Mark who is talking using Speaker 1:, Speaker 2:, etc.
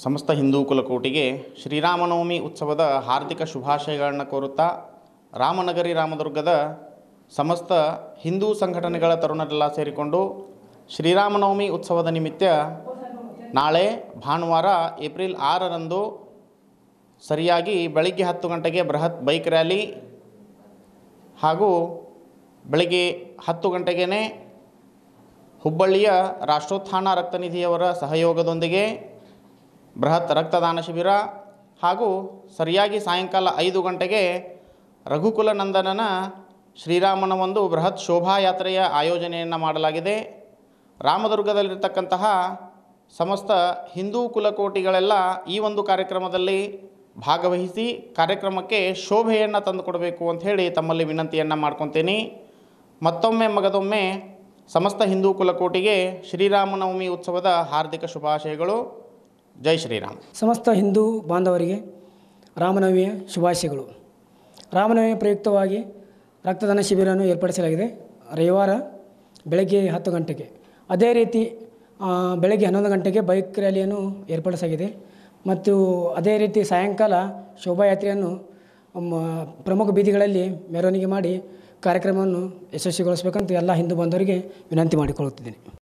Speaker 1: ಸಮಸ್ತ ಹಿಂದೂ ಕುಲಕೋಟಿಗೆ ಶ್ರೀರಾಮನವಮಿ ಉತ್ಸವದ ಹಾರ್ದಿಕ ಶುಭಾಶಯಗಳನ್ನು ಕೋರುತ್ತಾ ರಾಮನಗರಿ ರಾಮದುರ್ಗದ ಸಮಸ್ತ ಹಿಂದೂ ಸಂಘಟನೆಗಳ ತರುಣರೆಲ್ಲ ಸೇರಿಕೊಂಡು ಶ್ರೀರಾಮನವಮಿ ಉತ್ಸವದ ನಿಮಿತ್ತ ನಾಳೆ ಭಾನುವಾರ ಏಪ್ರಿಲ್ 6ರಂದು ಸರಿಯಾಗಿ ಬೆಳಿಗ್ಗೆ 10 ಗಂಟೆಗೆ ಬೃಹತ್ ಬೈಕ್ ರ್ಯಾಲಿ ಹಾಗೂ ಬೆಳಿಗ್ಗೆ 10 ಗಂಟೆಗೇ ಹುಬ್ಬಳ್ಳಿಯ ರಾಷ್ಟ್ರೋತ್ಥಾನ ರಕ್ತನಿಧಿಯವರ ಸಹಯೋಗದೊಂದಿಗೆ ಬೃಹತ್ ರಕ್ತದಾನ ಶಿಬಿರ ಹಾಗೂ ಸರಿಯಾಗಿ ಸಾಯಂಕಾಲ 5 ಗಂಟೆಗೆ ರಘುಕುಲ ನಂದನನ ಶ್ರೀರಾಮನ ಒಂದು ಬೃಹತ್ ಶೋಭಾಯಾತ್ರೆಯ ಆಯೋಜನೆಯನ್ನು ಮಾಡಲಾಗಿದೆ. ರಾಮದುರ್ಗದಲ್ಲಿರ್ತಕ್ಕಂತಹ ಸಮಸ್ತ ಹಿಂದೂ ಕುಲಕೋಟಿಗಳೆಲ್ಲ ಈ ಒಂದು ಕಾರ್ಯಕ್ರಮದಲ್ಲಿ ಭಾಗವಹಿಸಿ ಕಾರ್ಯಕ್ರಮಕ್ಕೆ ಶೋಭೆಯನ್ನು ತಂದುಕೊಡಬೇಕು ಅಂಥೇಳಿ ತಮ್ಮಲ್ಲಿ ವಿನಂತಿಯನ್ನು ಮಾಡ್ಕೊತೀನಿ. ಮತ್ತೊಮ್ಮೆ ಮಗದೊಮ್ಮೆ ಸಮಸ್ತ ಹಿಂದೂ ಕುಲಕೋಟಿಗೆ ಶ್ರೀರಾಮನವಮಿ ಉತ್ಸವದ ಹಾರ್ದಿಕ ಶುಭಾಶಯಗಳು. ಜೈ ಶ್ರೀರಾಮ್.
Speaker 2: ಸಮಸ್ತ ಹಿಂದೂ ಬಾಂಧವರಿಗೆ ರಾಮನವಮಿಯ ಶುಭಾಶಯಗಳು. ರಾಮನವಮಿ ಪ್ರಯುಕ್ತವಾಗಿ ರಕ್ತದಾನ ಶಿಬಿರವನ್ನು ಏರ್ಪಡಿಸಲಾಗಿದೆ ರವಿವಾರ ಬೆಳಗ್ಗೆ 10 ಗಂಟೆಗೆ. ಅದೇ ರೀತಿ ಬೆಳಗ್ಗೆ 11 ಗಂಟೆಗೆ ಬೈಕ್ ರ್ಯಾಲಿಯನ್ನು ಏರ್ಪಡಿಸಲಾಗಿದೆ ಮತ್ತು ಅದೇ ರೀತಿ ಸಾಯಂಕಾಲ ಶೋಭಾಯಾತ್ರೆಯನ್ನು ಪ್ರಮುಖ ಬೀದಿಗಳಲ್ಲಿ ಮೆರವಣಿಗೆ ಮಾಡಿ ಕಾರ್ಯಕ್ರಮವನ್ನು ಯಶಸ್ವಿಗೊಳಿಸಬೇಕಂತ ಎಲ್ಲ ಹಿಂದೂ ಬಾಂಧವರಿಗೆ ವಿನಂತಿ ಮಾಡಿಕೊಳ್ಳುತ್ತಿದ್ದೇನೆ.